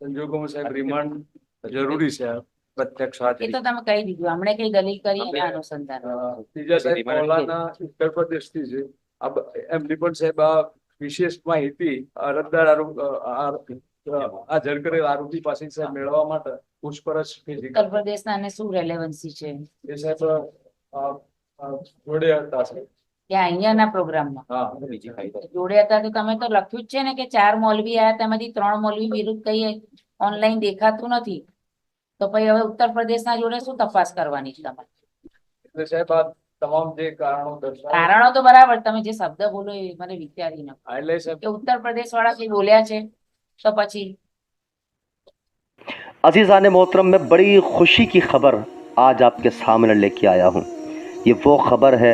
સંજોગોમાં સાહેબ રિમાન્ડ જરૂરી છે પ્રત્યક્ષ એ તો તમે કહી દીધું, હમણાં કઈ દલીલ કરી એના અનુસંધાન. ત્રીજા સાહેબ મૌલાના ઉત્તર પ્રદેશ થી છે. એમની પણ સાહેબ આ વિશેષ માહિતી અરજદાર હાજર કરેલ આરોપી પાસે સાહેબ મેળવવા માટે પૂછપરછ ઉત્તર પ્રદેશના અને શું રેલેવન્સી છે એ સાહેબ જોડે હતા સાહેબ ત્યાં અહીંયાના પ્રોગ્રામમાં જોડે હતા. તો તમે તો લખ્યું જ છે ને કે 4 મૌલવી આયા, તેમાંથી 3 મૌલવી વિરુદ્ધ કઈ ઓનલાઈન દેખાતું નથી. તો પછી હવે ઉત્તર પ્રદેશના જોડે શું તપાસ કરવાની છે તમારે? એટલે સાહેબ આ તમામ જે કારણો કારણો તો બરાબર, તમે જે શબ્દ બોલો એ મને વિચારી ન કે ઉત્તર પ્રદેશ વાળા કઈ બોલ્યા છે તો પછી. अज़ीज़ान मोहतरम, मैं बड़ी खुशी की खबर आज आपके सामने लेके आया हूँ। ये वो खबर है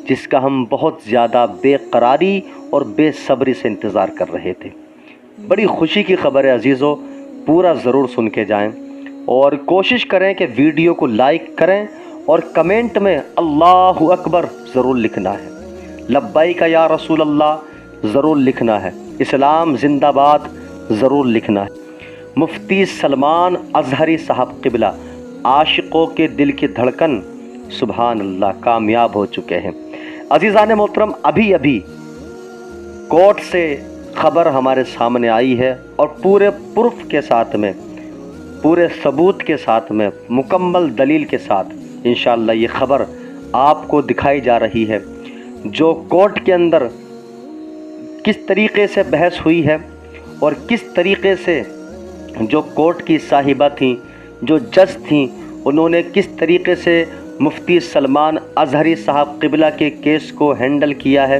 जिसका हम बहुत ज़्यादा बेकरारी और बेसब्री से इंतज़ार कर रहे थे। बड़ी खुशी की खबर है अजीज़ों, पूरा ज़रूर सुन के जाएं और कोशिश करें कि वीडियो को लाइक करें और कमेंट में अल्लाहु अकबर ज़रूर लिखना है, लब्बाइक या रसूल अल्लाह ज़रूर लिखना है, इस्लाम जिंदाबाद ज़रूर लिखना है। मुफ्ती सलमान अजहरी साहब क़िबला, आशिकों के दिल की धड़कन, सुभान अल्लाह, कामयाब हो चुके हैं। अजीज़ान मोहतरम, अभी अभी कोर्ट से खबर हमारे सामने आई है और पूरे प्रूफ के साथ में, पूरे सबूत के साथ में, मुकम्मल दलील के साथ इंशाअल्लाह ये खबर आपको दिखाई जा रही है। जो कोर्ट के अंदर किस तरीक़े से बहस हुई है और किस तरीक़े से जो कोर्ट की साहिबा थीं, जो जज थीं, उन्होंने किस तरीक़े से मुफ्ती सलमान अजहरी साहब क़िबला के केस को हैंडल किया है,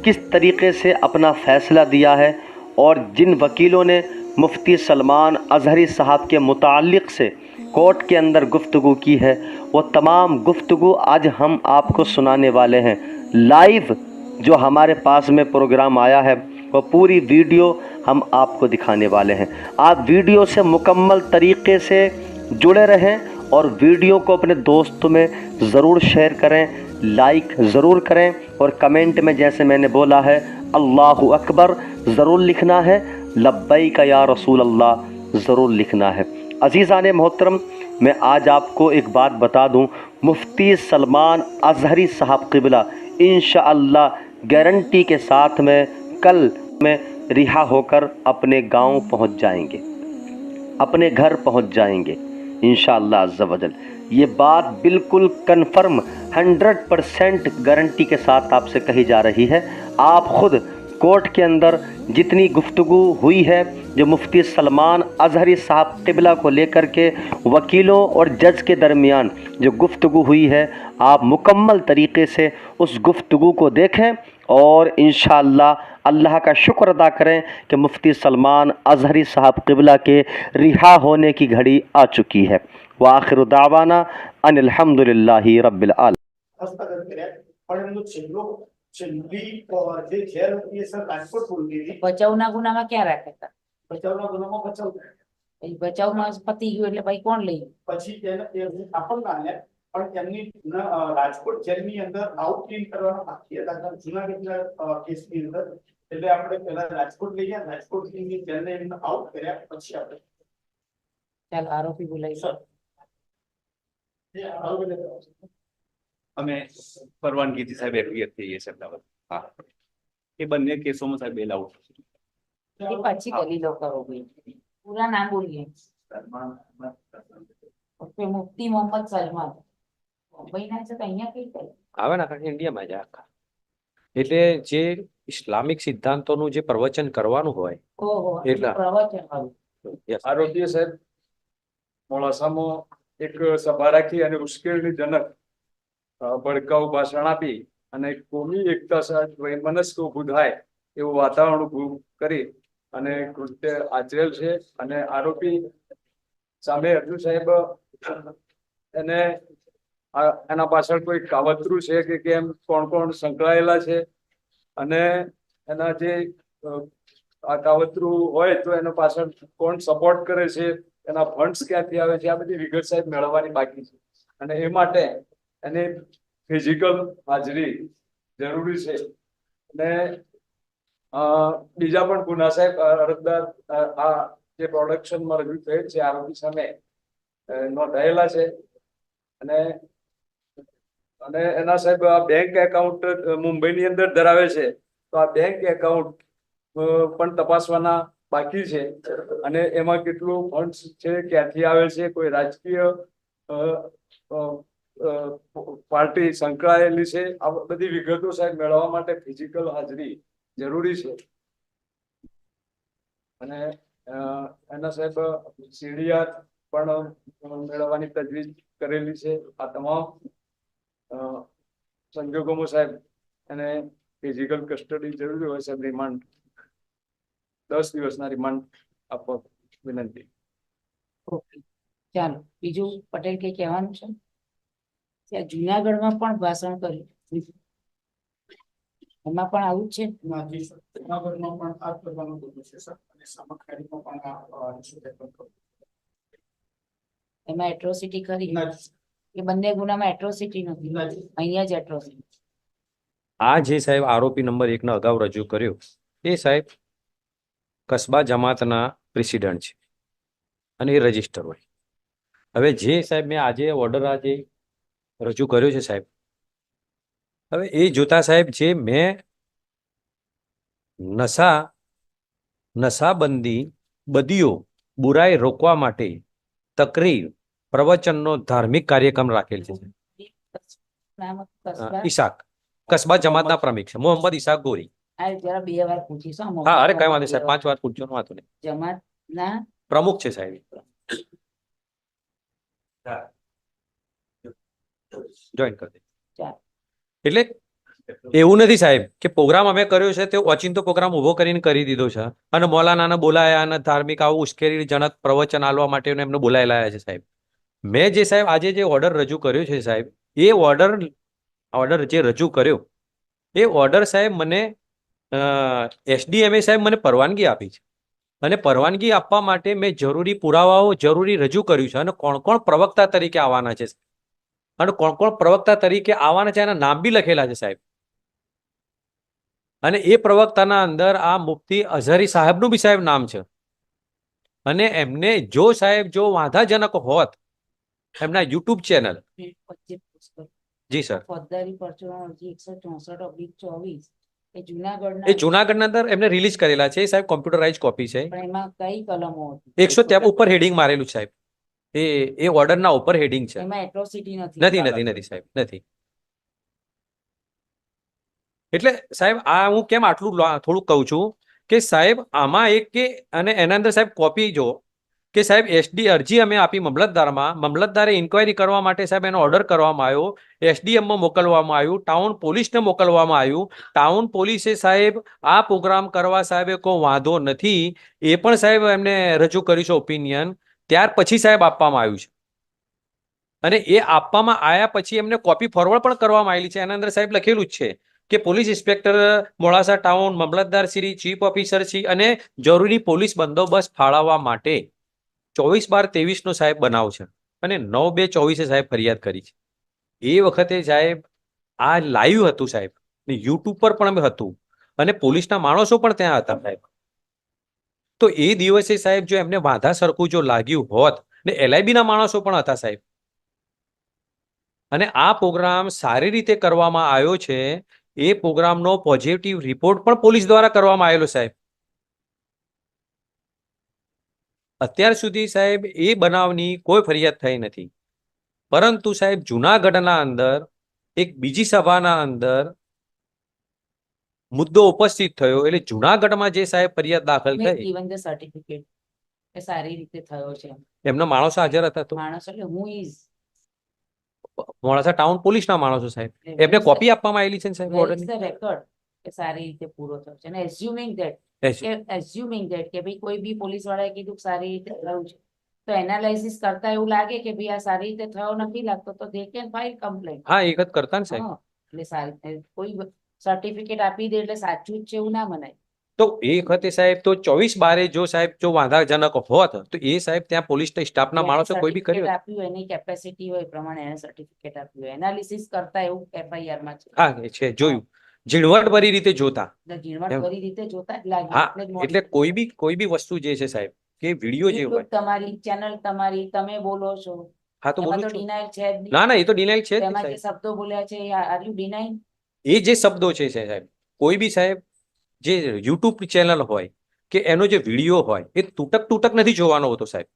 किस तरीक़े से अपना फ़ैसला दिया है और जिन वकीलों ने मुफ्ती सलमान अजहरी साहब के मुताल्लिक़ से कोर्ट के अंदर गुफ्तगू की है, वो तमाम गुफ्तगू आज हम आपको सुनाने वाले हैं। लाइव जो हमारे पास में प्रोग्राम आया है वो पूरी वीडियो हम आपको दिखाने वाले हैं। आप वीडियो से मुकम्मल तरीक़े से जुड़े रहें और वीडियो को अपने दोस्तों में ज़रूर शेयर करें, लाइक ज़रूर करें और कमेंट में जैसे मैंने बोला है अल्लाहु अकबर ज़रूर लिखना है, लब्बैक या रसूल अल्लाह ज़रूर लिखना है। अज़ीज़ान मोहतरम, मैं आज आपको एक बात बता दूं, मुफ्ती सलमान अजहरी साहब क़िबला इंशाअल्लाह गारंटी के साथ में कल में रिहा होकर अपने गांव पहुंच जाएंगे, अपने घर पहुंच जाएंगे इंशाअल्लाह अज़्ज़ा वजल। ये बात बिल्कुल कन्फर्म 100% गारंटी के साथ आपसे कही जा रही है। आप ख़ुद कोर्ट के अंदर जितनी गुफ्तगू हुई है, जो मुफ्ती सलमान अजहरी साहब क़िबला को लेकर के वकीलों और जज के दरमियान जो गुफ्तगू हुई है, आप मुकम्मल तरीक़े से उस गुफ्तगू को देखें और इंशाअल्लाह अल्लाह का शुक्र अदा करें कि मुफ्ती सलमान अजहरी साहब क़िबला के रिहा होने की घड़ी आ चुकी है। व आखिरु दावाना अनिल हम्दुलिल्लाहि रब्बिल બચાવના ગુનામાં ક્યાં રાખ્યા હતા? બચાવના ગુનામાં બચાવમાં પતી ગયું એટલે ભાઈ કોણ લઈ પછી આપણને આલ્યા પણ એમની રાજકોટ જેલની અંદર આઉટલીન કરવાના બાકી હતા જૂનાગઢના કેસની અંદર, એટલે આપણે પહેલા રાજકોટ લઈ ગયા, રાજકોટની જેલને એમને આઉટ કર્યા પછી આપણે ચાલ આરોપી બોલાવી અમે પરવાનગીથી સાહેબ એફઆઈઆર થઈ છે સાહેબ. હા, એ બંને કેસોમાં સાહેબ બેલ આઉટ એ પછી દલીલો કરો ભાઈ, પૂરા નામ બોલીએ. મુફ્તી મોહમ્મદ સલમાન મુંબઈના છે તો અહીંયા કઈ થાય આવે ને આખા ઇન્ડિયામાં જ આખા. એટલે જે ઇસ્લામિક સિદ્ધાંતોનું જે પ્રવચન કરવાનું હોય એટલા પ્રવચન આરોપીએ સાહેબ મોડાસામાં એક સભા રાખી અને ઉશ્કેરણીજનક ભડકાઉ ભાષણ આપી અને કોમી એકતા સાથે વૈમનસ્ક ઊભું થાય એવું વાતાવરણ ઊભું કરી અને કૃત્ય આચરેલ છે. અને આરોપી સામે હજુ સાહેબ એને એના પાછળ કોઈ કાવતરું છે કે કેમ, કોણ કોણ સંકળાયેલા છે અને એના જે આ કાવતરું હોય તો એના પાછળ કોણ સપોર્ટ કરે છે, એના ફંડ્સ ક્યાંથી આવે છે, આ બધી વિગત સાહેબ મેળવવાની બાકી છે. અને એ માટે એને ફિઝિકલ હાજરી જરૂરી છે. અને બીજા પણ ગુના સાહેબ અરજદાર આ જે પ્રોડક્શનમાં રજૂ થયેલ છે આરોપી સામે નોંધાયેલા છે. અને અને એના સાહેબ આ બેંક એકાઉન્ટ મુંબઈની અંદર ધરાવે છે, તો આ બેંક એકાઉન્ટ પણ તપાસવાના બાકી છે. અને એમાં કેટલું ફંડ છે, ક્યાંથી આવે છે, કોઈ રાજકીય પાર્ટી સંકળાયેલી છે, આ બધી વિગતો સાહેબ મેળવવા માટે ફિઝિકલ હાજરી જરૂરી છે. અને એના સાહેબ સીડીઆર પણ મેળવવાની તજવીજ કરેલી છે. આ તમામ સંજોગોમાં સાહેબ એને ફિઝિકલ કસ્ટડી જરૂરી હોય સાહેબ રિમાન્ડ 10 દિવસના રિમાન્ડ આપવા વિનંતી. ઓકે, ચાલો બીજું પટેલ કઈ કહેવાનું છે? ત્યાં જુનાગઢમાં પણ ભાષણ કર્યું, એમાં પણ આવું જ છે. જુનાગઢમાં પણ આ કરવાનું બધું છે સર, અને સામખાડીમાં પણ એમાં એટ્રોસિટી કરી, એ બંને ગુનામાં એટ્રોસિટી નથી, અહીંયા જ એટ્રોસિટી. આ જે સાહેબ આરોપી નંબર 1 ને અગાઉ રજૂ કર્યો એ સાહેબ કસ્બા જમાતના પ્રેસિડેન્ટ છે અને એ રજિસ્ટર હોય. હવે જે સાહેબ મેં આજે ઓર્ડર આજે રજૂ કર્યો છે સાહેબ, હવે એ જોતા સાહેબ જે મેં નશાબંધી બદીઓ બુરાઈ રોકવા માટે તકરીર પ્રવચનનો ધાર્મિક કાર્યક્રમ રાખેલ છે. નામ કસ્બા. ઈશાક કસ્બા જમાતના પ્રમુખ છે મોહમ્મદ ઈશાક ગોરી. આ જરા 2 વાર પૂછીશું. હા, અરે કઈ વાંધો સાહેબ, 5 વાર પૂછજો, વાંધો નહીં. જમાતના પ્રમુખ છે સાહેબ. જોઈન કરી દે. ચાલો. એટલે એવું નથી સાહેબ કે પ્રોગ્રામ અમે કર્યો છે તે ઓચિંતો પ્રોગ્રામ ઉભો કરીને કરી દીધો છે અને મૌલાનાને બોલાયા અને ધાર્મિક આવું ઉશ્કેરણીજનક પ્રવચન આલવા માટે એમને બોલાયેલા છે સાહેબ. મેં જે સાહેબ આજે જે ઓર્ડર રજૂ કર્યો છે સાહેબ, એ ઓર્ડર જે રજૂ કર્યો એ ઓર્ડર સાહેબ મને એસડીએમએ સાહેબ મને પરવાનગી આપી છે અને પરવાનગી આપવા માટે મેં જરૂરી પુરાવાઓ જરૂરી રજૂ કર્યું છે અને કોણ કોણ પ્રવક્તા તરીકે આવવાના છે અને કોણ કોણ પ્રવક્તા તરીકે આવવાના છે એના નામ બી લખેલા છે સાહેબ. અને એ પ્રવક્તાના અંદર આ મુફ્તી અઝહરી સાહેબનું બી સાહેબ નામ છે. અને એમને જો સાહેબ જો વાંધાજનક હોત એમના યુટ્યુબ ચેનલ. જી સર. ફોજદારી પરચો અરજી 164/24 એ જુનાગઢના એ જુનાગઢના અંદર એમને રિલીઝ કરેલા છે સાહેબ, કોમ્પ્યુટરાઇઝ કોપી છે. પણ એમાં કઈ કલમો હતી? 100 ઉપર હેડિંગ મારેલું સાહેબ. એ ઓર્ડરના ઉપર હેડિંગ છે. એમાં એટ્રોસિટી નથી. નથી સાહેબ, નથી. એટલે સાહેબ આ હું કેમ આટલું થોડુંક કહું છું કે સાહેબ આમાં એક કે અને એના અંદર સાહેબ કોપી જો કે સાહેબ એસડી અરજી અમે આપી મામલતદારમાં, મામલતદારે ઇન્ક્વાયરી કરવા માટે સાહેબ એનો ઓર્ડર કરવામાં આવ્યો, એસડીએમમાં મોકલવામાં આવ્યું, ટાઉન પોલીસને મોકલવામાં આવ્યું. ટાઉન પોલીસે સાહેબ આ પ્રોગ્રામ કરવા સાહેબ કોઈ વાંધો નથી એ પણ સાહેબ એમને રજૂ કર્યું છે ઓપિનિયન. ત્યાર પછી સાહેબ આપવામાં આવ્યું છે અને એ આપવામાં આવ્યા પછી એમને કોપી ફોરવર્ડ પણ કરવામાં આવેલી છે. એના અંદર સાહેબ લખેલું જ છે કે પોલીસ ઇન્સ્પેક્ટર મોડાસા ટાઉન, મામલતદાર શ્રી, ચીફ ઓફિસર શ્રી અને જરૂરી પોલીસ બંદોબસ્ત ફાળવવા માટે 24/12/23 નો સાહેબ બનાવ છે અને 9/2/24 સાહેબ ફરિયાદ કરી છે. એ વખતે સાહેબ આ લાઈવ હતું સાહેબ, યુટ્યુબ પર પણ હતું અને પોલીસના માણસો પણ ત્યાં હતા સાહેબ. તો એ દિવસે સાહેબ જો એમને વાંધા સરખું જો લાગ્યું હોત ને LIB ના માણસો પણ હતા સાહેબ અને આ પ્રોગ્રામ સારી રીતે કરવામાં આવ્યો છે. એ પ્રોગ્રામનો પોઝિટિવ રિપોર્ટ પણ પોલીસ દ્વારા કરવામાં આવેલો સાહેબ. અત્યાર સુધી સાહેબ એ બનાવની કોઈ ફરિયાદ થઈ નથી, પરંતુ સાહેબ જુનાગઢના અંદર એક બીજી સભાના અંદર મુદ્દો ઉપસ્થિત થયો એટલે જુનાગઢમાં જે સાહેબ ફરિયાદ દાખલ થઈ given the certificate એ સારી રીતે થયો છે. એમના માણસો હાજર હતા. તો માણસ એટલે હું ઇઝ મોડાસા ટાઉન પોલીસના માણસો સાહેબ એમને કોપી આપવામાં આવેલી છે ને સાહેબ ઓર્ડરની. રેકોર્ડ એ સારી રીતે પૂરો થયો છે અને એઝ્યુમિંગ ધેટ કે ભાઈ કોઈ બી પોલીસ વાળાએ કીધું કે સારી રીતે થયું છે તો એનાલાઇસિસ કરતા એવું લાગે કે ભાઈ આ સારી રીતે થયો નથી લાગતો તો દે કેન ફાઇલ કમ્પ્લેન. હા, એક જ કરતા ને સાહેબ. એટલે સારી કોઈ સર્ટિફિકેટ આપી દે એટલે સાચું જ છે એવું ના મનાય. તો એ વખતે સાહેબ તો 24/12 જો સાહેબ જો વાંધાજનક હોત તો એ સાહેબ ત્યાં પોલીસ સ્ટાફના માણસો કોઈ બી કર્યું આપ્યું એની કેપેસિટી હોય પ્રમાણે એને સર્ટિફિકેટ આપ્યું એનાલિસિસ કરતા એવું FIR માં છે. હા, એ છે જોયું ઝીણવટભરી રીતે જોતા. ઝીણવટભરી રીતે જોતા જ લાગ્યું. હા, એટલે કોઈ બી વસ્તુ જે છે સાહેબ કે વિડીયો જે હોય YouTube તમારી ચેનલ તમારી તમે બોલો છો હા તો એમાં બોલું તો છું ડિનાયલ છે જ નહીં. ના ના એ તો ડિનાઈ છે જ નહીં, તેમાં જે સાહેબ. શબ્દો બોલ્યા છે આર યુ ડિનાઇંગ? એ જે શબ્દો છે સાહેબ, કોઈ બી સાહેબ જે યુટ્યુબ ચેનલ હોય કે એનો જે વિડીયો હોય એ તૂટક નથી જોવાનો હોતો સાહેબ.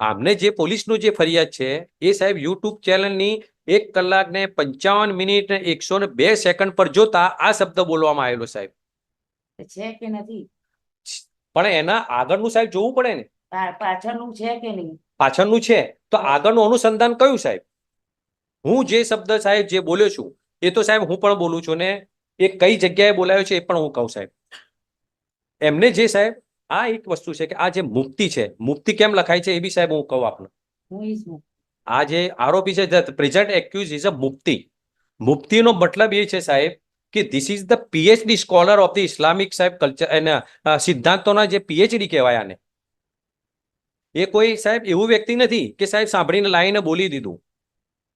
આમને જે પોલીસનો જે ફરિયાદ છે એ સાહેબ યુટ્યુબ ચેનલની 1 કલાક ને 55 મિનિટ ને 102 સેકન્ડ પર જોતા આ શબ્દ બોલવામાં આવેલો સાહેબ. છે કે નથી? પણ એના આગળનું સાહેબ જોવું પડે ને, પાછળનું છે કે નહીં? પાછળનું છે તો આગળનું અનુસંધાન કયું સાહેબ? હું જે શબ્દ સાહેબ જે બોલ્યો છું એ તો સાહેબ હું પણ બોલું છું ને એ કઈ જગ્યાએ બોલાયો છે એ પણ હું કહું સાહેબ. એમને જે સાહેબ આ એક વસ્તુ છે કે આ જે મુક્તિ છે, મુક્તિ કેમ લખાય છે એ બી સાહેબ હું કહું આપને. હું ઇઝ આ જે આરોપી છે પ્રેઝન્ટ એક્યુઝ ઇઝ અ મુક્તિ. મુક્તિનો મતલબ એ છે સાહેબ કે this is the PhD scholar of the Islamic સાહેબ કલ્ચર એના સિદ્ધાંતોના જે પીએચડી કહેવાય આને. એ કોઈ સાહેબ એવું વ્યક્તિ નથી કે સાહેબ સાંભળીને લાઈને બોલી દીધું.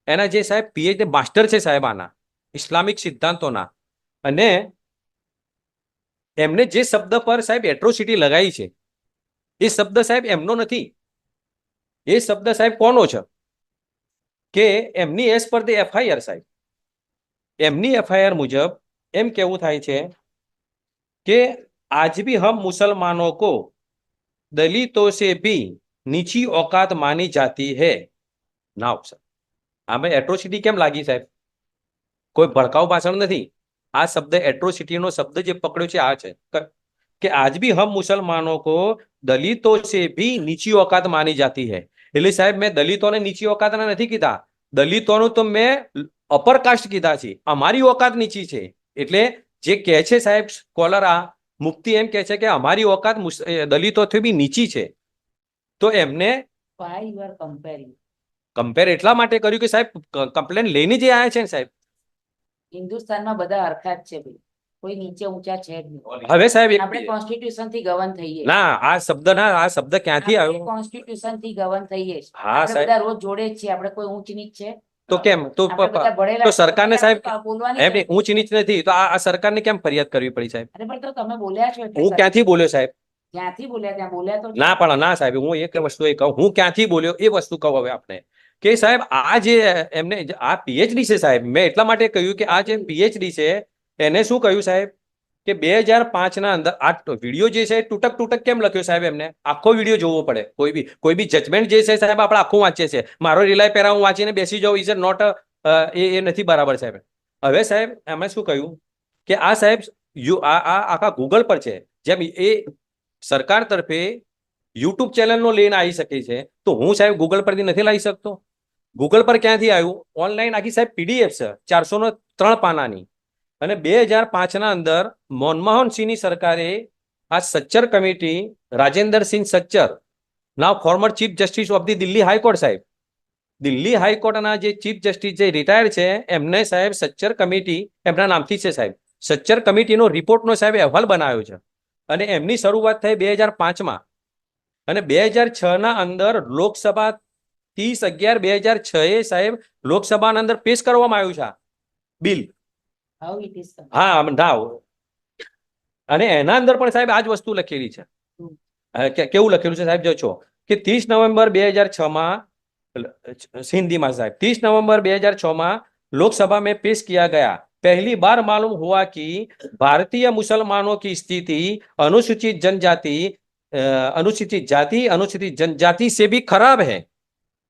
એના જે સાહેબ પીએચડી માસ્ટર છે સાહેબ આના ઇસ્લામિક સિદ્ધાંતોના. અને એમને જે શબ્દ પર સાહેબ એટ્રોસિટી લગાવી છે એ શબ્દ સાહેબ એમનો નથી. એ શબ્દ સાહેબ કોનો છે કે એમની એસ પર ધ એફઆઈઆર સાહેબ. એમની એફઆઈઆર મુજબ એમ કેવું થાય છે કે आज भी हम मुसलमानों को दलितों से भी નીચી औकात मानी जाती है. નાવ સર આમાં એટ્રોસિટી કેમ લાગી સાહેબ? કોઈ ભડકાઉ ભાષણ નથી. આ શબ્દ એટ્રોસિટીનો શબ્દ જે પકડ્યો છે આ છે કે આજ ભી હમ મુસલમાનો કો દલિતો સે ભી નીચી औकात માની જાતી है. એટલે સાહેબ મેં દલિતોને નીચી औकातના નથી કીધા, દલિતોનું તો મેં અપર કાસ્ટ કીધા છે. અમારી औकात નીચી છે. એટલે જે કહે છે સાહેબ સ્કોલર આ મુક્તિ એમ કહે છે કે અમારી औकात દલિતોથી બી નીચી છે. તો એમને why you are comparing? Compare એટલા માટે કર્યું કે સાહેબ કમ્પ્લેન લઈને જે આવ્યા છે ને સાહેબ. હિન્દુસ્તાનમાં બધા હરખા જ છે ભાઈ, કોઈ નીચે ઊંચા છે જ નહીં. હવે સાહેબ આપણે કોન્સ્ટિટ્યુશન થી ગવર્ન થઈએ. ના આ શબ્દ ક્યાંથી આવ્યો? કોન્સ્ટિટ્યુશન થી ગવર્ન થઈએ. હા આપણે સાહેબ. બધા રોજ જોડે જ છીએ, આપણે કોઈ ઊંચ નીચ છે? તો કેમ તો આપણે બધા ભણેલા તો સરકારને છીએ, સાહેબ બોલવાની એમની ઊંચ નીચ નથી તો આ સરકારને કેમ ફરિયાદ કરવી પડી સાહેબ? અરે પણ તો તમે બોલ્યા છો એટલે હું ક્યાંથી બોલ્યો સાહેબ? જ્યાંથી બોલ્યા ત્યાં બોલ્યા તો છો. ના પણ ના સાહેબ હું એક વસ્તુ એ કહું, હું ક્યાંથી બોલ્યો એ વસ્તુ કહું હવે આપણે કે સાહેબ આ જે એમને આ પીએચડી છે સાહેબ, મેં એટલા માટે કહ્યું કે આ જે પીએચડી છે એને શું કહ્યું સાહેબ કે 2005 ના અંદર આ વિડીયો જે છે તૂટક કેમ લખ્યો સાહેબ? એમને આખો વિડીયો જોવો પડે. કોઈ બી જજમેન્ટ જે છે સાહેબ આપણે આખું વાંચીએ છીએ. મારો રિલાય પેરા હું વાંચીને બેસી જાઉં ઇઝ નોટ એ નથી બરાબર સાહેબ. હવે સાહેબ એમણે શું કહ્યું કે આ સાહેબ આખા ગૂગલ પર છે. જેમ એ સરકાર તરફે યુટ્યુબ ચેનલનો લઈને આવી શકે છે તો હું સાહેબ ગૂગલ પરથી નથી લાવી શકતો? ગૂગલ પર ક્યાંથી આવ્યું? ઓનલાઈન આખી સાહેબ પીડીએફ છે 403 પાનાની. અને 2005 ના અંદર મનમોહન સિંહની સરકારે આ Sachar committee, Rajendra Singh Sachar, now former chief justice of the Delhi high court સાહેબ, દિલ્હી હાઈકોર્ટના જે ચીફ જસ્ટિસ જે રિટાયર છે એમને સાહેબ સચ્ચર કમિટી એમના નામથી છે સાહેબ. સચ્ચર કમિટીનો રિપોર્ટનો સાહેબ અહેવાલ બનાવ્યો છે અને એમની શરૂઆત થઈ 2005 અને 2006 ના અંદર લોકસભા 30/11/2006 એ સાહેબ લોકસભાના અંદર પેશ કરવામાં આવ્યું છે bill. How it is done? હા નાવ અને એના અંદર પણ સાહેબ આ જ વસ્તુ લખેલી છે. કેવું લખેલું છે સાહેબ? જો છો કે 30 નવેમ્બર 2006 हिंदी साहब 30 नवंबर 2006 लोकसभा में पेश किया गया. पहली बार मालूम हुआ कि भारतीय मुसलमानों की स्थिति अनुसूचित जनजाति अनुसूचित जनजाति से भी खराब है.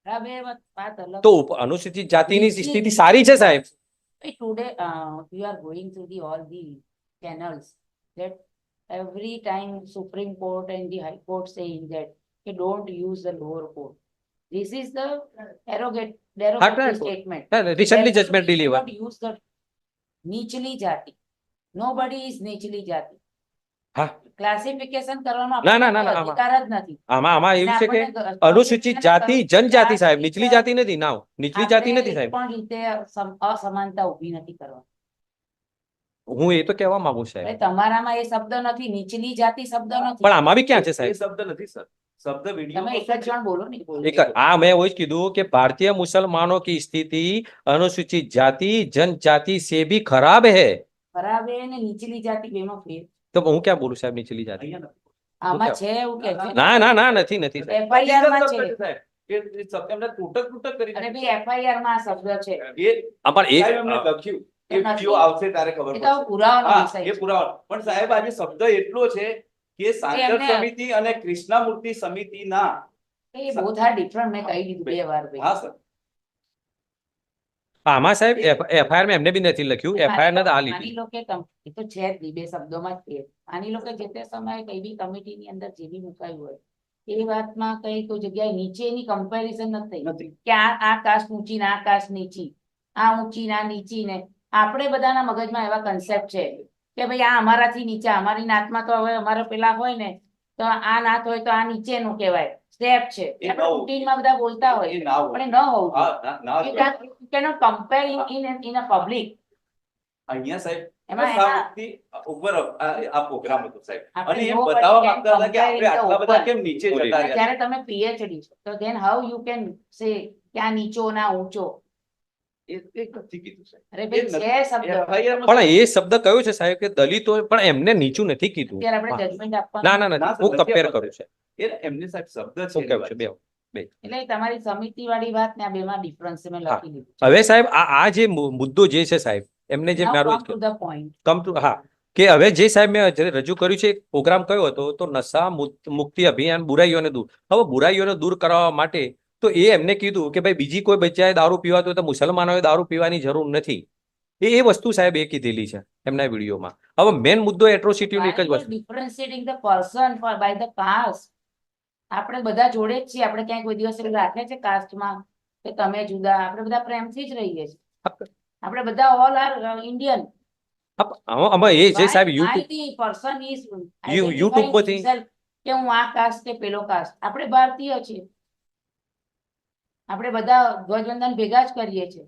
ખરાબ એ વાત અલગ. तो अनुसूचित जातिની સ્થિતિ સારી છે સાહેબ. Today you are going through all the channels that every time Supreme Court and the High Court saying that you don't use the lower court. This is the derogatory statement. Recently judgment You delivered. cannot use the નીચલી જાતિ. Nobody is નીચલી જાતિ. હા classification કરવાનો ના ના આપણને ના અધિકાર જ નથી. આમાં એવું છે કે આપણને અનુસૂચિત જાતિ જનજાતિ સાહેબ, નીચલી જાતિ નથી. નાવ નીચલી જાતિ નથી સાહેબ. પણ રીતે અસમાનતા ઊભી નથી કરવાની. હું એ તો કહેવા માંગુ સાહેબ. તમારામાં એ શબ્દ નથી, નીચલી જાતિ શબ્દ નથી. પણ આમાં બી ક્યાં છે સાહેબ? શબ્દ નથી સર, શબ્દ તમે એક જ જણ બોલો ને. મેં એવું જ કીધું કે ભારતીય મુસલમાનો की स्थिति अनुसूचित जाति जनजाति से भी खराब है. ખરાબ એ ને નીચલી જાતિ બેમાં ફેર. તો હું ક્યાં બોલું સાહેબ નીચલી જાતિ? આમાં છે એવું કે છે ના ના ના નથી નથી સાહેબ. FIR માં છે સાહેબ, એ એમને તૂટક કરી અને બી FIR માં આ શબ્દ છે પણ એ સાહેબ એમને લખ્યું એ એ નથી. વિડીયો આવશે ત્યારે ખબર એ તો પડશે. પુરાવાનો હા, વિષય એ છે. પુરાવા પણ સાહેબ આજે શબ્દ એટલો છે કે સાગર એમને- સમિતિ અને કૃષ્ણામૂર્તિ સમિતિના એ બહુ થાય ડિફરન્ટ મેં કહી દીધું 2 વાર ભાઈ. હા સર આમાં સાહેબ FIR માં એમને બી નથી લખ્યું, FIR નથી આ માની લીધી. લો કે એ તો છે જ નહીં, 2 શબ્દોમાં જ છે. માની લો કે જે તે સમયે કઈ બી કમિટીની અંદર જે બી મુકાયું હોય એ વાતમાં કઈ કોઈ જગ્યાએ નીચેની કમ્પેરિઝન નથી થઈ નથી. કે આ કાસ્ટ ઊંચી ને આ કાસ્ટ નીચી, આ ઊંચી ને આ નીચી ને આપણે બધાના મગજમાં એવા કન્સેપ્ટ છે કે ભાઈ આ અમારાથી નીચા, અમારી નાતમાં તો હવે અમારે પેલા હોય ને તો આ નાત હોય તો આ નીચેનું કહેવાય, સ્ટેપ છે એ આપણે નવું. રૂટીનમાં બધા બોલતા હોય એ ના હોય. પણ એ ન હોવું હા, ના જોઈએ. Sir. You cannot compare in a public. અહીંયા સાહેબ એમાં- કૃષ્ણામૂર્તિ ઉપર આ પ્રોગ્રામ હતો સાહેબ આપણે અને એ nobody બતાવવા can માંગતા હતા કે આપણે compare in the આટલા બધા open. કેમ નીચે જતા રહ્યા જ્યારે તમે PhD છો તો then how you can say કે આ નીચો ના ઊંચો? એ નથી કીધું સાહેબ. અરે એ ભાઈ નથી. છે શબ્દ. FIR માં પણ એ શબ્દ કયો છે સાહેબ કે દલિતો પણ એમને નીચું નથી કીધું. અત્યારે આપણે હા. જજમેન્ટ ના આપવાનું ના ના, નથી, સર, હું નથી કમ્પેર આપતો. કરું છું. એમને સાહેબ શબ્દ છે શું એની કેવું વાત છે છે. બે એટલે તમારી સમિતિ વાળી વાત ને આ બેમાં ડિફરન્સ મેં હા. લખી દીધું હવે સાહેબ આ જે મુદ્દો જે છે સાહેબ એમને જે Now મારું come to the point. Come to હા કે હવે જે સાહેબ મેં જ્યારે રજૂ કર્યું છે પ્રોગ્રામ કયો હતો તો નશા મુક્તિ અભિયાન બુરાઈઓને દૂર. હવે બુરાઈઓને દૂર કરવા માટે તો એ એમને કીધું કે ભાઈ બીજી કોઈ બચ્ચાએ દારૂ પીવાતો હોય તો મુસલમાનોએ દારૂ પીવાની જરૂર નથી. એ વસ્તુ સાહેબ એ કીધેલી છે એમના વિડીયોમાં. હવે મેન મુદ્દો એટ્રોસિટીનો એક જ Why you are વસ્તુ. differentiating the person for by the caste? આપણે બધા જોડે જ છીએ, આપણે ક્યાંય કોઈ દિવસ એવું રાખે છે કાસ્ટમાં કે તમે જુદા? આપણે બધા પ્રેમથી જ રહીએ છીએ. આપણે બધા ઓલ આર ઇન્ડિયન. આમાં એ છે સાહેબ YouTube the person is YouTube identifying પરથી- himself કે હું આ કાસ્ટ કે પેલો કાસ્ટ. આપણે ભારતીય છીએ, આપણે બધા ધ્વજવંદન ભેગા જ કરીએ છીએ.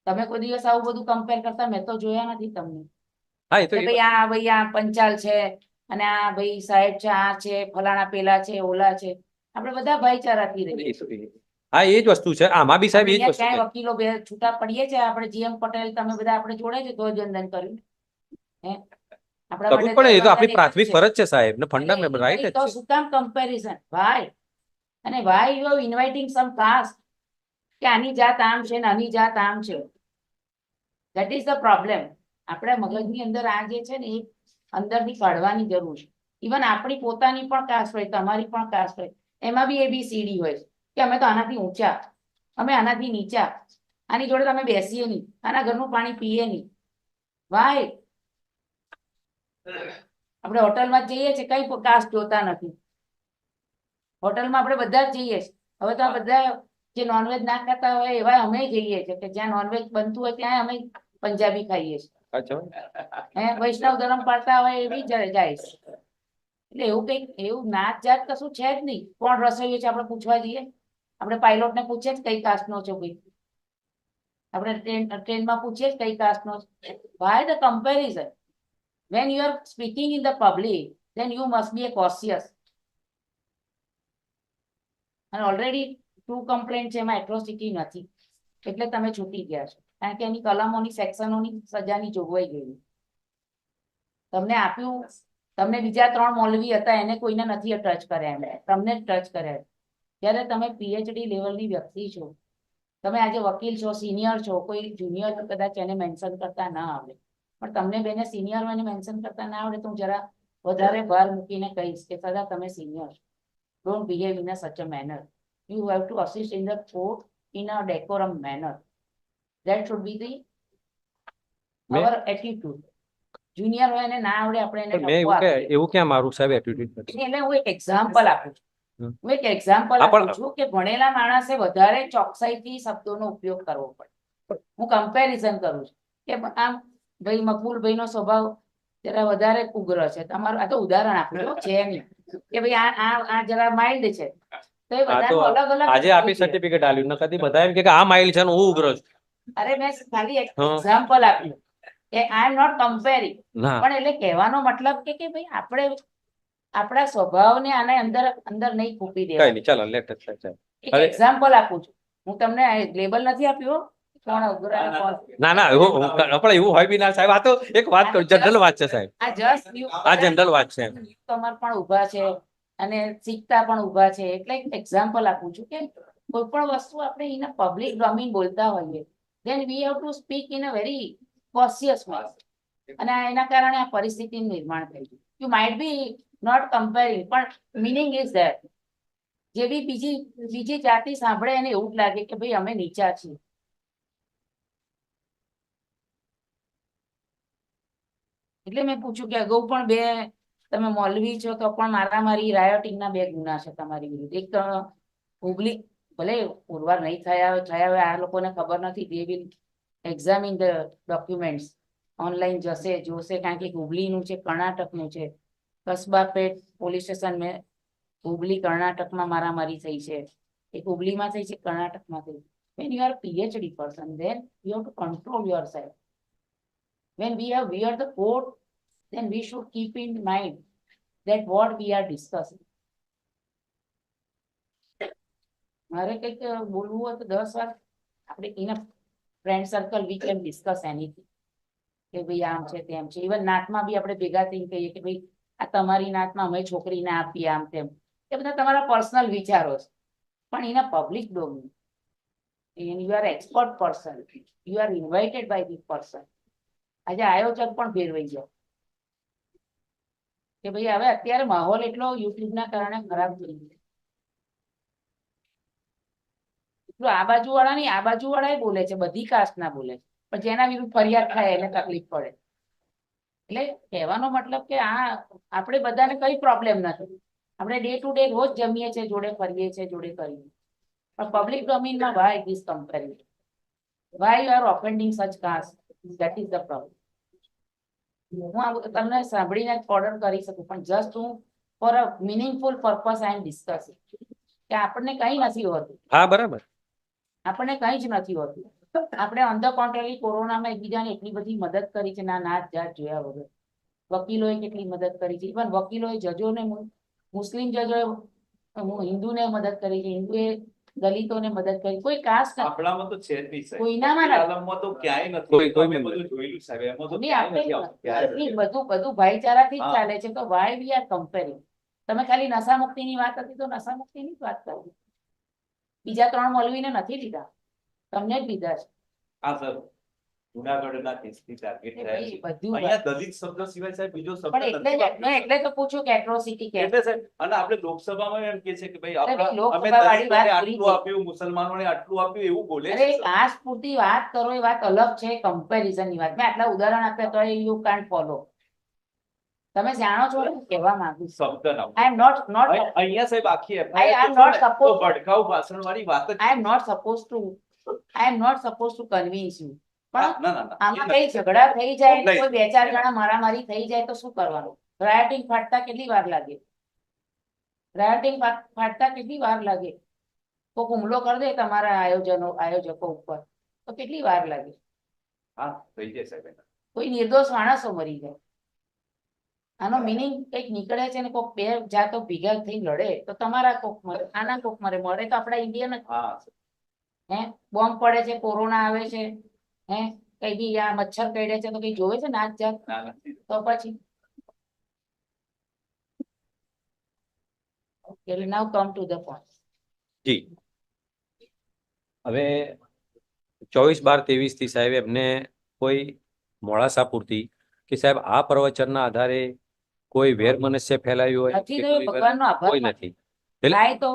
તમે કોઈ દિવસ આવું બધું કમ્પેર કરતા મેં તો જોયા નથી તમને હા એ તો કે ભાઈ આ પંચાલ છે અને આ ભાઈ સાહેબ છે, આ છે ફલાણા પેલા છે ઓલા છે. આપણે બધા ભાઈચારાથી રહીએ. હા એ જ વસ્તુ છે આમાં બી સાહેબ એ જ અહીંયા વસ્તુ ક્યાંય છે. વકીલો બે છૂટા પડીએ છે આપણે GM પટેલ તમે બધા આપણે જોડે છે ધ્વજવંદન કર્યું હે આપણા કરવું માટે જ પડે, એ તો આપણી ધ્વજવંદન એક જ પ્રાથમિક છે. ફરજ છે સાહેબ ને એટલે ફંડામેન્ટ રાઈટ જ તો છે. શું કામ કમ્પેરિઝન વાય અને why you are inviting some caste કે આની જાત આમ છે ને આની જાત આમ છે. That is the problem. આપણા મગજની અંદર આ જે છે ને એ અંદરથી કાઢવાની જરૂર છે. ઇવન આપણી પોતાની પણ કાસ્ટ હોય, તમારી પણ કાસ્ટ હોય, એમાં બી ABCD હોય છે કે અમે તો આનાથી ઊંચા, અમે આનાથી નીચા, આની જોડે તમે બેસીએ નહીં, આના ઘરનું પાણી પીએ નહીં. વાય આપણે હોટલમાં જઈએ છીએ કઈ કાસ્ટ જોતા નથી. હોટલમાં આપણે બધા જ જઈએ છીએ. હવે તો આ બધા જે નોનવેજ ના ખાતા હોય એવા અમે જઈએ છીએ કે જ્યાં નોનવેજ બનતું હોય ત્યાં અમે પંજાબી ખાઈએ છીએ. હે વૈષ્ણવ ધર્મ પાળતા હોય એવી જાય છે. એટલે એવું કઈક એવું નાત જાત કશું છે જ નહીં. કોણ રસોઈયો છે આપણે પૂછવા જઈએ? આપણે પાયલોટ ને પૂછીએ જ કઈ કાસ્ટ નો છો ભાઈ? આપણે ટ્રેનમાં પૂછીએ જ કઈ કાસ્ટ નો છે? Why the comparison? When you are speaking in the public, then you must be a cautious. અને ઓલરેડી 2 કમ્પ્લેન્ટ છે એમાં એટ્રોસિટી નથી એટલે તમે છૂટી ગયા છો કારણ કે એની કલમોની સેક્શનોની સજાની જોગવાઈ ગઈ. તમને આપ્યું, તમને બીજા 3 મૌલવી હતા એને કોઈને નથી ટચ કર્યા, એમને તમને જ ટચ કર્યા. જ્યારે તમે PhD લેવલની વ્યક્તિ છો, તમે આજે વકીલ છો, સિનિયર છો, કોઈ જુનિયર કદાચ એને મેન્શન કરતા ના આવડે પણ તમને બેને સિનિયર એને મેન્શન કરતા ના આવડે તો હું જરા વધારે ભાર મૂકીને કહીશ કે સદા તમે સિનિયર છો. Don't behave in a such a manner. You have to assist in the court in a decorum manner. That should be the our attitude. Junior હોય એને ના આવડે આપણે એને પણ મેં ટપકો આપીએ. એવું ક્યાં મારું સાહેબ એટીટ્યુડ નથી. એટલે હું એક એક્ઝામ્પલ આપું છું. હું એક એક્ઝામ્પલ હા, પણ- આપું છું કે ભણેલા માણસે વધારે ચોકસાઈથી શબ્દોનો ઉપયોગ કરવો પડે. હું કમ્પેરિઝન કરું છું કે આમ ભાઈ મકબૂલભાઈ નો સ્વભાવ જરા વધારે ઉગ્ર છે. તમારું આ તો ઉદાહરણ આપું છું, છે નહીં કે ભાઈ આ જરા માઇલ્ડ છે. તો એ આ તો બધાનું અલગ અલગ આજે આપી સર્ટિફિકેટ આલ્યું નકર બધા એમ કે આ માઇલ છે ને હું ઉગ્ર છું. અરે મેં ખાલી એક હા. એક્ઝામ્પલ આપ્યું કે આઈ એમ નોટ કમ્પેરિંગ. ના પણ એટલે કહેવાનો મતલબ કે ભાઈ આપણે આપણા સ્વભાવને આને અંદર અંદર નહીં ખૂપી કઈ દેવા. નહીં ચાલો લેટ એક હવે- એક્ઝામ્પલ આપું છું. હું તમને લેબલ નથી આપ્યું હો. કોણ અઘરા કોણ ના ના એવું પણ એવું હોય બી ના સાહેબ. આ તો એક વાત કરું, જનરલ વાત છે સાહેબ. આ જસ્ટ આ જનરલ વાત છે. તમાર પણ ઊભા છે અને શીખતા પણ ઊભા છે એટલે એક એક્ઝામ્પલ આપું છું કે કોઈ પણ વસ્તુ આપણે ઇન પબ્લિક ડોમેન બોલતા હોઈએ then we have to speak in a very cautious manner. અને એના કારણે આ પરિસ્થિતિનું નિર્માણ થયું. You might be not comparing પણ મિનિંગ ઇઝ ધેટ. જે બી બીજી જાતિ સાંભળે એને એવું જ લાગે કે ભાઈ અમે નીચા છીએ. એટલે મેં પૂછ્યું કે અગાઉ પણ બે તમે મૌલવી છો તો પણ મારામારી રાયોટિંગના 2 ગુના છે તમારી વિરુદ્ધ. એક હુબલી ભલે પુરવાર નહીં થયા હોય આ લોકોને ખબર નથી. They will examine the documents. Online જશે જોશે કારણ કે હુબલીનું છે, કર્ણાટકનું છે. કસબાપેટ પોલીસ સ્ટેશન મેં હુબલી કર્ણાટકમાં મારામારી થઈ છે. એક હુબલીમાં થઈ છે, કર્ણાટકમાં થઈ. When you are a PhD person, then you have to control yourself. When we are the court, then we should keep in mind that what we are discussing. મારે કંઈક બોલવું હોય તો 10 વાર આપણે in friend circle we can discuss anything કે ભાઈ આમ છે તેમ છે. ઇવન નાતમાં બી આપણે ભેગા થઈને કહીએ કે ભાઈ આ તમારી નાતમાં અમે છોકરીને આપીએ આમ તેમ. એ બધા તમારા પર્સનલ વિચારો છે પણ in public domain you are expert person, you are invited by the person. આજે આયોજક પણ ફેરવાઈ જાય કે ભાઈ હવે અત્યારે માહોલ એટલો યુટ્યુબના કારણે ખરાબ થઈ ગયો. એટલું આ બાજુ વાળા નહીં, આ બાજુ વાળા બોલે છે, બધી કાસ્ટ ના બોલે છે પણ જેના વિરુદ્ધ ફરિયાદ થાય એને તકલીફ પડે. એટલે કહેવાનો મતલબ કે આ આપણે બધાને કઈ પ્રોબ્લેમ નથી. આપણે ડે ટુ ડે રોજ જમીએ છીએ, જોડે ફરીએ છીએ, જોડે કરીએ. પણ પબ્લિક ડોમેનમાં why this comparison, why you are offending such caste, that is the problem. હું આ તમને સાંભળીને જ ઓર્ડર કરી શકું પણ જસ્ટ હું for a meaningful purpose I am discussing કે આપણને કઈ નથી હોતું. હા બરાબર. આપણને કઈ જ નથી હોતું. આપણે ઓન ધ કોન્ટ્રારી કોરોનામાં એકબીજાને એટલી બધી મદદ કરી છે ના નાત જાત જોયા વગર. વકીલોએ કેટલી મદદ કરી છે. ઇવન વકીલોએ જજોને, મુસ્લિમ જજોએ હિન્દુને મદદ કરી છે, હિન્દુએ દલિતોને મદદ કરી. કોઈ કાસ્ટ આપણામાં તો છે જ નહીં સાહેબ. કોઈનામાં નથી. આલમમાં તો ક્યાંય કોઈ- નથી. કોઈ અમે નથી. બધું જોયેલું સાહેબ. એમાં તો નહીં, ક્યાંય આપણે નથી આવતું. ક્યાંય એટલી બધું ભાઈચારાથી જ હા. ચાલે છે તો વાય વી આર કમ્પેરિંગ. તમે ખાલી નશા મુક્તિની વાત હતી તો નશા મુક્તિની જ વાત કરો. બીજા 3 મૌલવીને નથી લીધા, તમને જ લીધા છે. હા સર, જુનાગઢના કેસથી ટાર્ગેટ એ થયા ભાઈ છે. બધું અહીંયા દલિત શબ્દ સિવાય સાહેબ બીજો શબ્દ પણ એટલે નથી જ મેં વાપર્યો. એટલે તો પૂછ્યું કે એટ્રોસિટી કે એટલે સાહેબ, અને આપણે લોકસભામાં એમ કે છે કે ભાઈ અરે ભાઈ, આપણા અમે લોકસભાવાળી વાત દલિતોને પૂરી આટલું થઈ. આપ્યું, મુસલમાનોને આટલું આપ્યું એવું બોલે અરે છે સર. કાસ્ટ પૂરતી વાત કરો એ વાત અલગ છે, કમ્પેરિઝન ની વાત. મેં આટલા ઉદાહરણ આપ્યા તો યુ કાન્ટ ફોલો. તમે જાણો છો હું કહેવા માંગુ છું. શબ્દ ના આઈ એમ નોટ અહીંયા સાહેબ આખી I FIR am તો not છે ને, તો supposed- ભડકાઉ ભાષણ વાળી વાત જ I am not suppose to convince you. હા, પણ ના ના ના એ આમાં નથી. કઈ ઝઘડા થઈ જાય ને નહીં. કોઈ 2-4 જણા મારામારી થઈ જાય તો શું કરવાનું? રાયોટિંગ ફાટતા કેટલી વાર લાગે? ફાટતા કેટલી વાર લાગે? કોઈક હુમલો કરી દે તમારા આયોજકો ઉપર તો કેટલી વાર લાગે? હા થઈ જાય સાહેબ. કોઈ નિર્દોષ માણસો મરી જાય. આનો મિનિંગ કઈક નીકળે છે ને કોઈક 2 જાતો ભેગા થઈ લડે તો તમારા કોક મરે, આના કોક મરે. મરે તો આપણા ઇન્ડિયન જ. હા સર. હે બોમ્બ પડે છે, કોરોના આવે છે, હે કઈ બી આ મચ્છર કરડે છે તો કઈ જોવે છે નાચ જાત? ના નથી. તો પછી Okay, now come to the point. જી. હવે 24/12/23 થી સાહેબ એમને કોઈ મોડાસા પૂરતી કે સાહેબ આ પ્રવચનના આધારે કોઈ વેરમનસ્ય ફેલાયું હોય નથી કે તો એ કોઈ ભગવાનનો આભાર કોઈ માનો. નથી. એટલે થાય તો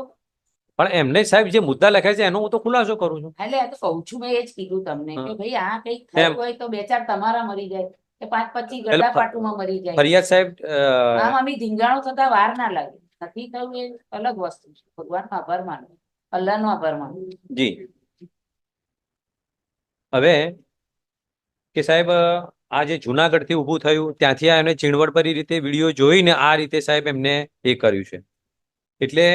પણ એમને સાહેબ જે મુદ્દા લખ્યા છે એનો હું તો ખુલાસો કરું છું. એટલે આ તો કહું છું મેં એ જ કીધું તમને કે હા. ભાઈ આ કઈક થયું એમ. હોય તો 2-4 તમારા મરી જાય કે 5-25 એટલે ગડા પાટુમાં મરી જાય. ફરિયાદ સાહેબ આમ અમે ધીંગાણું થતા વાર ના લાગે. નથી થયું એ અલગ વસ્તુ છે. ભગવાનનો આભાર માનો, અલ્લાહનો આભાર માનો. જી. હવે કે સાહેબ આ જે જુનાગઢથી ઊભું થયું ત્યાંથી આ એમને ચીણવટભરી રીતે વિડીયો જોઈને આ રીતે સાહેબ એમને એ કર્યું છે. એટલે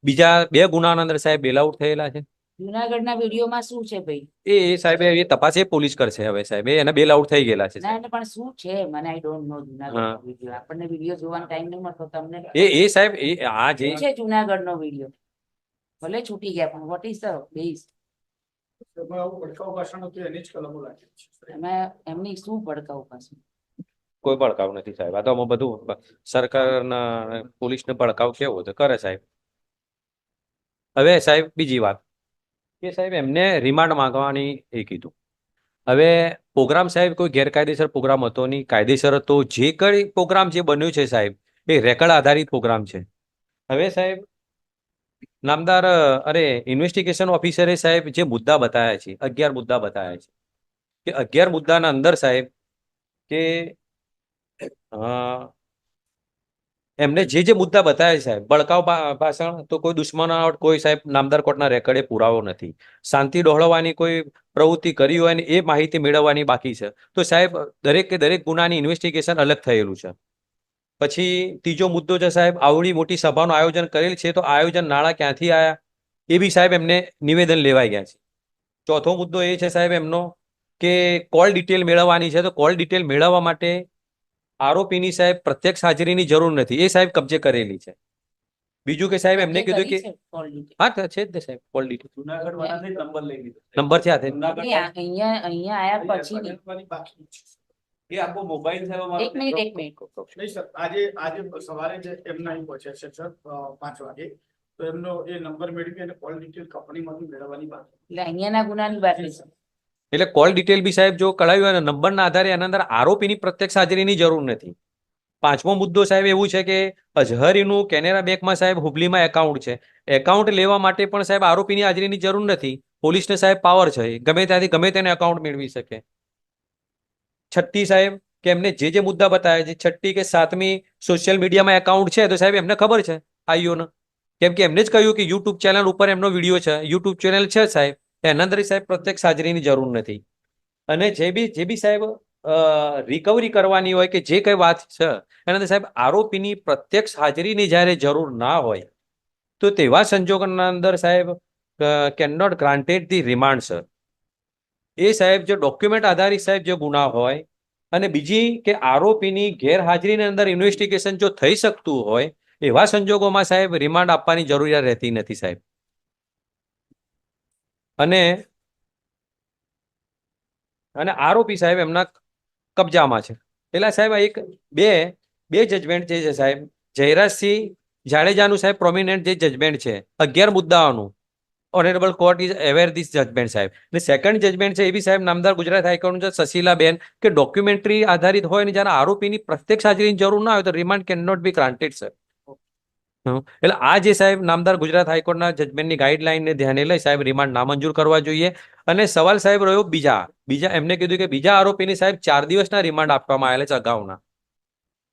બીજા 2 ગુનાના અંદર સાહેબ બેલ આઉટ થયેલા છે. જુનાગઢના વિડીયોમાં શું છે ભાઈ? એ સાહેબ એ તપાસ એ પોલીસ કરશે હવે સાહેબ. એના બેલ આઉટ થઈ ગયેલા છે ના સાહેબ. એટલે પણ શું છે મને આઈ ડોન્ટ નો જુનાગઢનો વિડીયો. આપણને વિડીયો જોવાનો ટાઈમ નહીં મળતો તમને. એ સાહેબ એ આ જે શું છે જુનાગઢનો વિડીયો? ભલે છૂટી ગયા પણ વોટ ઇઝ ધ બેઝ? એમાં આવું ભડકાઉ ભાષણ હતું એની જ કલમો લાગેલી છે સાહેબ. એમાં એમની શું ભડકાઉ પાછું? કોઈ ભડકાવ નથી સાહેબ. આ તો આમાં બધું સરકારના પોલીસને ભડકાવ કેવો તો કરે સાહેબ. હવે સાહેબ બીજી વાત કે સાહેબ એમને રિમાન્ડ માંગવાની એ કીધું. હવે પ્રોગ્રામ સાહેબ કોઈ ગેરકાયદેસર પ્રોગ્રામ હતો નહીં, કાયદેસર હતો. જે કઈ પ્રોગ્રામ જે બન્યું છે સાહેબ એ રેકર્ડ આધારિત પ્રોગ્રામ છે. હવે સાહેબ નામદાર ઇન્વેસ્ટિગેશન ઓફિસરે સાહેબ જે મુદ્દા બતાવ્યા છે, 11 મુદ્દા બતાવ્યા છે કે 11 મુદ્દાના અંદર સાહેબ કે એમને જે મુદ્દા બતાવ્યા છે સાહેબ, ભડકાઉ ભાષણ તો કોઈ દુશ્મનાવટ કોઈ સાહેબ નામદાર કોર્ટના રેકર્ડે પુરાવો નથી. શાંતિ ડહોળવાની કોઈ પ્રવૃત્તિ કરી હોય ને એ માહિતી મેળવવાની બાકી છે. તો સાહેબ દરેક ગુનાની ઇન્વેસ્ટિગેશન અલગ થયેલું છે. પછી ત્રીજો મુદ્દો છે સાહેબ, આવડી મોટી સભાનું આયોજન કરેલ છે તો આયોજન નાણાં ક્યાંથી આવ્યા એ બી સાહેબ એમને નિવેદન લેવાઈ ગયા છે. ચોથો મુદ્દો એ છે સાહેબ એમનો કે કોલ ડિટેલ મેળવવાની છે તો કોલ ડિટેલ મેળવવા માટે આરોપીની સાહેબ પ્રત્યક્ષ હાજરીની જરૂર નથી, એ સાહેબ કબજે કરેલી છે. બીજું કે સાહેબ એમને કીધું કે હા છે જ ને સાહેબ કોલ ડિટેલ જુનાગઢ વાળાને નંબર લઈ લીધો. નંબર છે હાથે. અહીંયા આયા પછી નહીં. બનવાની બાકી છે. એ આખો મોબાઈલ છે અમારો. એક મિનિટ નહીં સર, આજે સવારે જે એમના અહીં પહોંચ્યા છે સર 5 વાગે, તો એમનો એ નંબર મેળવી અને કોલ ડિટેલ કંપનીમાંથી મેળવવાની બાકી. એટલે અહીંયાના ગુનાની બાકી છે. એટલે કોલ ડિટેલ બી સાહેબ જો કઢાવ્યું હોય ને નંબરના આધારે એના અંદર આરોપીની પ્રત્યક્ષ હાજરીની જરૂર નથી. પાંચમો મુદ્દો સાહેબ એવું છે કે અઝહરીનું કેનેરા બેંકમાં સાહેબ હુબલીમાં એકાઉન્ટ છે. એકાઉન્ટ લેવા માટે પણ સાહેબ આરોપીની હાજરીની જરૂર નથી. પોલીસને સાહેબ પાવર છે, ગમે ત્યાંથી ગમે તેને એકાઉન્ટ મેળવી શકે. છઠ્ઠી સાહેબ કે એમને જે મુદ્દા બતાવ્યા છે, છઠ્ઠી કે સાતમી સોશિયલ મીડિયામાં એકાઉન્ટ છે તો સાહેબ એમને ખબર છે આઈઓને, કેમ કે એમને જ કહ્યું કે યુટ્યુબ ચેનલ ઉપર એમનો વિડીયો છે, યુટ્યુબ ચેનલ છે સાહેબ, એના અંદર સાહેબ પ્રત્યક્ષ હાજરીની જરૂર નથી. અને જે બી સાહેબ રિકવરી કરવાની હોય કે જે કઈ વાત છે એના અંદર સાહેબ આરોપીની પ્રત્યક્ષ હાજરીની જ્યારે જરૂર ના હોય તો તેવા સંજોગોના અંદર સાહેબ can not granted the remand sir. એ સાહેબ જો ડોક્યુમેન્ટ આધારિત સાહેબ જો ગુના હોય અને બીજી કે આરોપીની ગેરહાજરીની અંદર ઇન્વેસ્ટિગેશન જો થઈ શકતું હોય એવા સંજોગોમાં સાહેબ રિમાન્ડ આપવાની જરૂરિયાત રહેતી નથી સાહેબ. અને આરોપી સાહેબ એમના કબજામાં છે. એટલે સાહેબ એક બે જજમેન્ટ જે છે સાહેબ, જયરાજસિંહ જાડેજાનું સાહેબ પ્રોમિનન્ટ જે જજમેન્ટ છે 11 મુદ્દાઓનું, honourable court is aware this judgment સાહેબ. અને સેકન્ડ જજમેન્ટ છે એ બી સાહેબ નામદાર ગુજરાત હાઈકોર્ટનું છે સશીલાબેન કે ડોક્યુમેન્ટરી આધારિત હોય ને જ્યારે આરોપીની પ્રત્યક્ષ હાજરીની જરૂર ના હોય તો remand can not be granted sir. એટલે આ જે સાહેબ નામદાર ગુજરાત હાઈકોર્ટના જજમેન્ટની ગાઈડલાઈનને ધ્યાને લઈ સાહેબ રિમાન્ડ નામંજૂર કરવા જોઈએ. અને સવાલ સાહેબ રહ્યો બીજા એમને કીધું કે બીજા આરોપીને સાહેબ 4 દિવસના રિમાન્ડ આપવામાં આવેલા છે અગાઉના.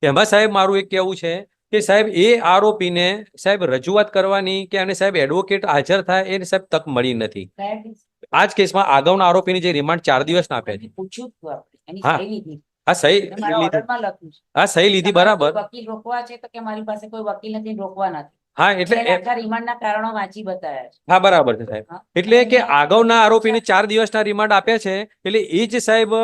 એમાં સાહેબ મારું એક કહેવું છે કે સાહેબ એ આરોપીને સાહેબ રજૂઆત કરવાની કે અને સાહેબ એડવોકેટ હાજર થાય એ સાહેબ તક મળી નથી. આ જ કેસમાં અગાઉના આરોપીની જે રિમાન્ડ 4 દિવસના આપ્યા છે. પૂછ્યું હતું આપણે, એની હા. સહી લીધી. આ સહી મારા લીધી, ઓર્ડરમાં લખ્યું છે. આ સહી લીધી બરાબર. વકીલ રોકવા છે તો કે મારી પાસે કોઈ વકીલ નથી, રોકવા નથી. હા એટલે એટલે આખા રિમાન્ડના કારણો વાંચી બતાવ્યા છે. હા બરાબર છે સાહેબ. હા. એટલે કે અગાઉના આરોપીને 4 દિવસના રિમાન્ડ આપ્યા છે એટલે એ જ સાહેબ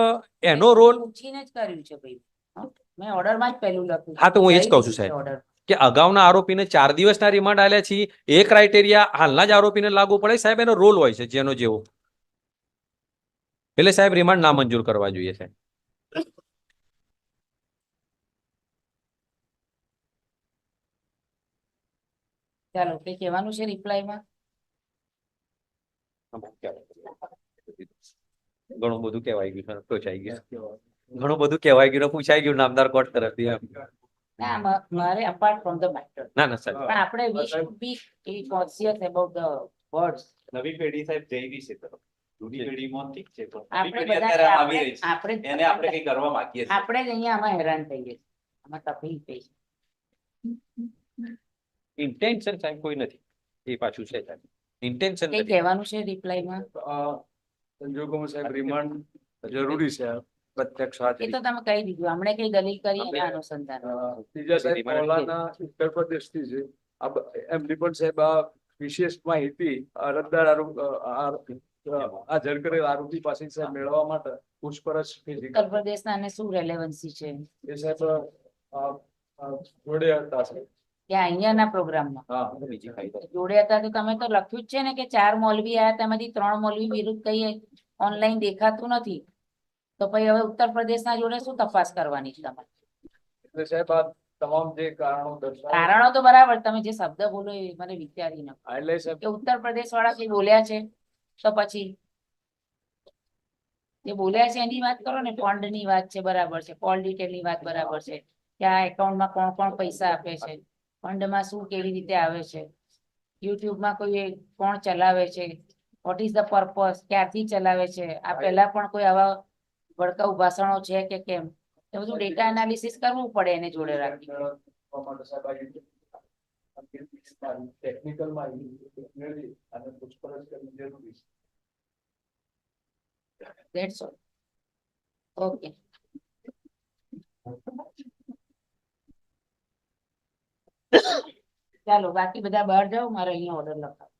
એનો રોલ. પૂછીને જ કર્યું છે ભાઈ. હા. મેં ઓર્ડરમાં જ પહેલું લખ્યું છે. હા, તો હું એ જ કહું છું સહી સાહેબ. લીધી છે order. કે અગાઉના આરોપીને 4 દિવસના રિમાન્ડ આપ્યા છે એ ક્રાઇટેરિયા હાલના જ આરોપીને લાગુ પડે સાહેબ, એનો રોલ હોય છે જેનો જેવો. એટલે સાહેબ રિમાન્ડ નામંજૂર કરવા જોઈએ સાહેબ. ચાલો, કઈ કહેવાનું છે રિપ્લાયમાં? ઘણું બધું કહેવાય ગયું, પૂછાઈ ગયું. ઘણું બધું કહેવાય ગયું, પૂછાઈ ગયું નામદાર કોર્ટ તરફથી. ના, મારે અપાર્ટ ફ્રોમ ધ મેટર, ના સાહેબ. પણ આપણે we should be conscious about the words. નવી પેઢી સાહેબ જઈ રહી છે તરફ. જૂની પેઢીમાં ઠીક છે તો નવી આપણે પેઢી બધા અત્યારે આવી રહી છે. આપણે એને આપણે કઈ કરવા માંગીએ છીએ. આપણે જ અહીંયા આમાં હેરાન થઈએ છીએ, આમાં તકલીફ થઈ છે. ઇન્ટેન્શન સાહેબ કોઈ નથી, એ પાછું છે સાહેબ. ઇન્ટેન્શન કઈ કહેવાનું છે રિપ્લાયમાં? સંજોગોમાં સાહેબ રિમાન્ડ જરૂરી છે પ્રત્યક્ષ એ હાજરી. તો તમે કહી દીધું, હમણે કઈ દલીલ કરી એના અનુસંધાન. ત્રીજા સાહેબ મૌલાના ઉત્તર પ્રદેશથી છે. એમની પણ સાહેબ આ વિશેષ માહિતી અરજદાર હાજર કરેલ આરોપી પાસે સાહેબ મેળવવા માટે પૂછપરછ ઉત્તર પ્રદેશના અને શું રેલેવન્સી છે? એ સાહેબ જોડે હતા સાહેબ. ત્યાં અહીંયાના પ્રોગ્રામમાં હા બીજી ખાઈ દો. જોડે હતા તો તમે તો લખ્યું જ છે ને કે 4 મૌલવી આયા તેમાંથી 3 મૌલવી વિરુદ્ધ કઈ ઓનલાઈન દેખાતું નથી. તો પછી હવે ઉત્તર પ્રદેશના જોડે શું તપાસ કરવાની છે તમારે? એટલે સાહેબ આ તમામ જે કારણો દર્શાવે કારણો તો બરાબર, તમે જે શબ્દ બોલો એ મને વિચારી નાખો એટલે સાહેબ કે ઉત્તર પ્રદેશ વાળા કઈ બોલ્યા છે તો પછી જે બોલ્યા છે એની વાત કરો ને. ફંડ ની વાત છે બરાબર છે, કોલ ડિટેલ ની વાત બરાબર છે કે આ એકાઉન્ટમાં કોણ કોણ પૈસા આપે છે, ફંડમાં શું કેવી રીતે આવે છે, યુટ્યુબમાં કોઈ કોણ ચલાવે છે, વોટ ઇઝ ધ પર્પઝ, ક્યારથી ચલાવે છે, આ પહેલા પણ કોઈ આવા ભડકાઉ ભાષણો છે કે કેમ, એ બધું ડેટા એનાલિસિસ કરવું પડે એને જોડે રાખી. ટેકનિકલમાં અને પૂછપરછ કરવી જરૂરી છે. That's all. Okay. ચાલો બાકી બધા બહાર જાઓ, મારે અહીંયા ઓર્ડર લખાવો.